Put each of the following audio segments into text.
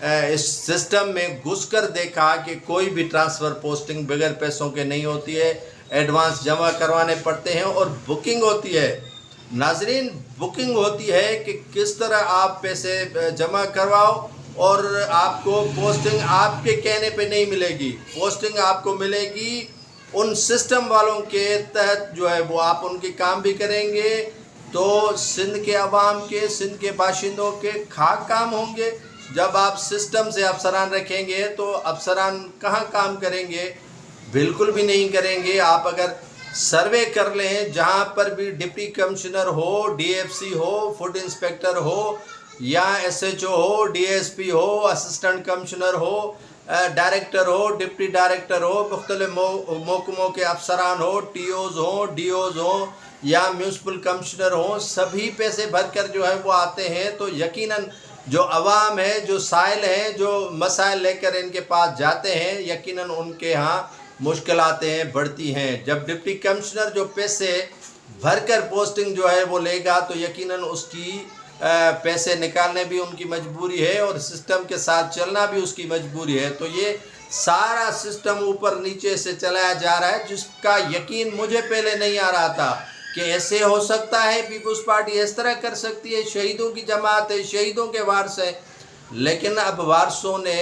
اس system میں گھس کر دیکھا کہ کوئی بھی ٹرانسفر پوسٹنگ بغیر پیسوں کے نہیں ہوتی ہے، ایڈوانس جمع کروانے پڑتے ہیں اور بکنگ ہوتی ہے۔ ناظرین، بکنگ ہوتی ہے کہ کس طرح آپ پیسے جمع کرواؤ اور آپ کو پوسٹنگ آپ کے کہنے پہ نہیں ملے گی، پوسٹنگ آپ کو ملے گی ان سسٹم والوں کے تحت جو ہے وہ آپ ان کے کام بھی کریں گے تو سندھ کے عوام کے، سندھ کے باشندوں کے خاک کام ہوں گے۔ جب آپ سسٹم سے افسران رکھیں گے تو افسران کہاں کام کریں گے؟ بالکل بھی نہیں کریں گے۔ آپ اگر سروے کر لیں، جہاں پر بھی ڈپٹی کمشنر ہو، ڈی ایف سی ہو، فوڈ انسپیکٹر ہو یا ایس ایچ او ہو، ڈی ایس پی ہو، اسسٹنٹ کمشنر ہو، ڈائریکٹر ہو، ڈپٹی ڈائریکٹر ہو، مختلف محکموں کے افسران ہو، ٹی اوز ہوں، ڈی اوز ہوں یا میونسپل کمشنر ہوں، سبھی پیسے بھر کر جو ہے وہ آتے ہیں تو یقیناً جو عوام ہے، جو سائل ہیں، جو مسائل لے کر ان کے پاس جاتے ہیں، یقیناً ان کے ہاں مشکلاتیں بڑھتی ہیں۔ جب ڈپٹی کمشنر جو پیسے بھر کر پوسٹنگ جو ہے وہ لے گا تو یقیناً اس کی پیسے نکالنے بھی ان کی مجبوری ہے اور سسٹم کے ساتھ چلنا بھی اس کی مجبوری ہے۔ تو یہ سارا سسٹم اوپر نیچے سے چلایا جا رہا ہے، جس کا یقین مجھے پہلے نہیں آ رہا تھا کہ ایسے ہو سکتا ہے، پیپلز پارٹی اس طرح کر سکتی ہے، شہیدوں کی جماعت ہے، شہیدوں کے وارث ہیں۔ لیکن اب وارثوں نے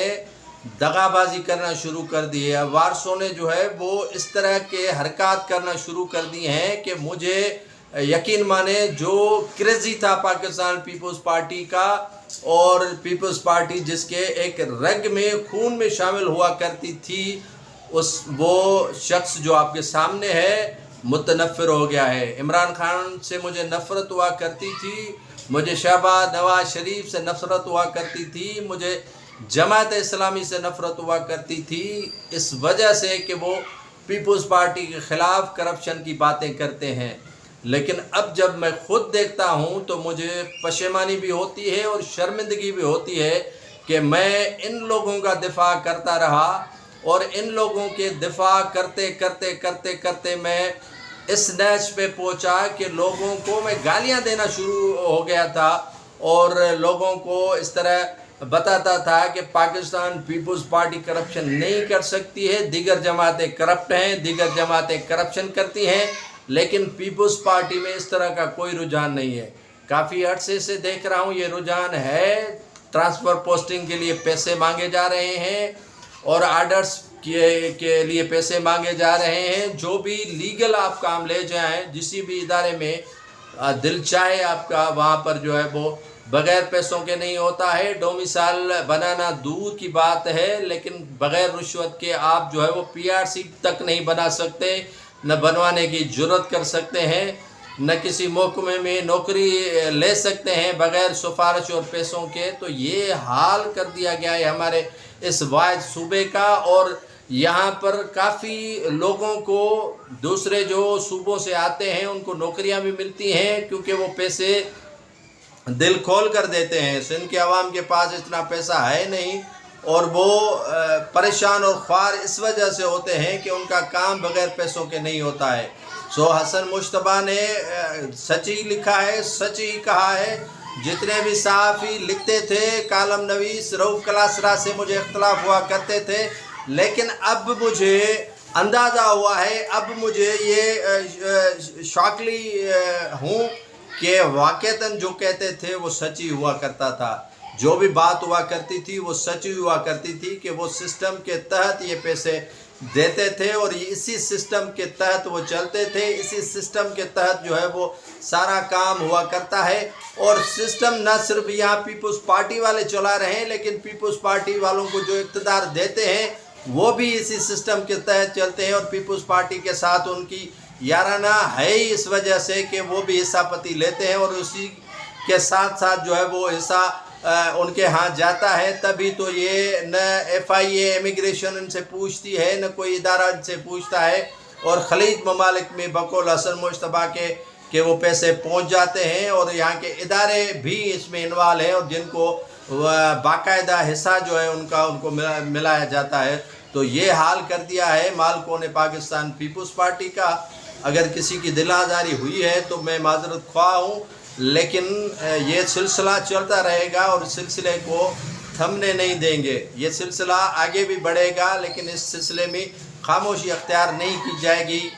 دغا بازی کرنا شروع کر دی ہے، اب وارثوں نے جو ہے وہ اس طرح کے حرکات کرنا شروع کر دی ہیں کہ مجھے یقین مانے جو کریزی تھا پاکستان پیپلز پارٹی کا، اور پیپلز پارٹی جس کے ایک رگ میں، خون میں شامل ہوا کرتی تھی، وہ شخص جو آپ کے سامنے ہے متنفر ہو گیا ہے۔ عمران خان سے مجھے نفرت ہوا کرتی تھی، مجھے شہباز نواز شریف سے نفرت ہوا کرتی تھی، مجھے جماعت اسلامی سے نفرت ہوا کرتی تھی، اس وجہ سے کہ وہ پیپلز پارٹی کے خلاف کرپشن کی باتیں کرتے ہیں۔ لیکن اب جب میں خود دیکھتا ہوں تو مجھے پشیمانی بھی ہوتی ہے اور شرمندگی بھی ہوتی ہے کہ میں ان لوگوں کا دفاع کرتا رہا، اور ان لوگوں کے دفاع کرتے کرتے کرتے کرتے میں اس نیچ پہ پہنچا کہ لوگوں کو میں گالیاں دینا شروع ہو گیا تھا اور لوگوں کو اس طرح بتاتا تھا کہ پاکستان پیپلز پارٹی کرپشن نہیں کر سکتی ہے، دیگر جماعتیں کرپٹ ہیں، دیگر جماعتیں کرپشن کرتی ہیں، لیکن پیپلز پارٹی میں اس طرح کا کوئی رجحان نہیں ہے۔ کافی عرصے سے دیکھ رہا ہوں یہ رجحان ہے، ٹرانسفر پوسٹنگ کے لیے پیسے مانگے جا رہے ہیں اور آرڈرز کے لیے پیسے مانگے جا رہے ہیں۔ جو بھی لیگل آپ کام لے جائیں، جسی بھی ادارے میں دل چاہے آپ کا، وہاں پر جو ہے وہ بغیر پیسوں کے نہیں ہوتا ہے۔ ڈومیسائل بنانا دور کی بات ہے، لیکن بغیر رشوت کے آپ جو ہے وہ پی آر سی تک نہیں بنا سکتے، نہ بنوانے کی جرت کر سکتے ہیں، نہ کسی محکمے میں نوکری لے سکتے ہیں بغیر سفارش اور پیسوں کے۔ تو یہ حال کر دیا گیا ہے ہمارے اس واحد صوبے کا، اور یہاں پر کافی لوگوں کو دوسرے جو صوبوں سے آتے ہیں ان کو نوکریاں بھی ملتی ہیں، کیونکہ وہ پیسے دل کھول کر دیتے ہیں۔ سندھ کے عوام کے پاس اتنا پیسہ ہے نہیں، اور وہ پریشان اور خوار اس وجہ سے ہوتے ہیں کہ ان کا کام بغیر پیسوں کے نہیں ہوتا ہے۔ سو حسن مشتبہ نے سچ ہی لکھا ہے، سچ ہی کہا ہے۔ جتنے بھی صحافی لکھتے تھے، کالم نویس رؤف کلاسرا سے مجھے اختلاف ہوا کرتے تھے، لیکن اب مجھے اندازہ ہوا ہے، اب مجھے یہ شاکلی ہوں کہ واقعتاً جو کہتے تھے وہ سچ ہی ہوا کرتا تھا، جو بھی بات ہوا کرتی تھی وہ سچ ہی ہوا کرتی تھی کہ وہ سسٹم کے تحت یہ پیسے دیتے تھے اور اسی سسٹم کے تحت وہ چلتے تھے، اسی سسٹم کے تحت جو ہے وہ سارا کام ہوا کرتا ہے۔ اور سسٹم نہ صرف یہاں پیپلز پارٹی والے چلا رہے ہیں، لیکن پیپلز پارٹی والوں کو جو اقتدار دیتے ہیں وہ بھی اسی سسٹم کے تحت چلتے ہیں، اور پیپلز پارٹی کے ساتھ ان کی یارانہ ہے ہی اس وجہ سے کہ وہ بھی حصہ پتی لیتے ہیں، اور اسی کے ساتھ ساتھ جو ہے وہ حصہ ان کے ہاں جاتا ہے۔ تبھی تو یہ نہ ایف آئی اے امیگریشن ان سے پوچھتی ہے، نہ کوئی ادارہ ان سے پوچھتا ہے، اور خلیج ممالک میں بقول حسن مشتبہ کے کہ وہ پیسے پہنچ جاتے ہیں، اور یہاں کے ادارے بھی اس میں انوالو ہیں، اور جن کو باقاعدہ حصہ جو ہے ان کو ملایا جاتا ہے۔ تو یہ حال کر دیا ہے مالکوں نے پاکستان پیپلز پارٹی کا۔ اگر کسی کی دل آزاری ہوئی ہے تو میں معذرت خواہ ہوں، لیکن یہ سلسلہ چلتا رہے گا، اور اس سلسلے کو تھمنے نہیں دیں گے. یہ سلسلہ آگے بھی بڑھے گا لیکن اس سلسلے میں خاموشی اختیار نہیں کی جائے گی.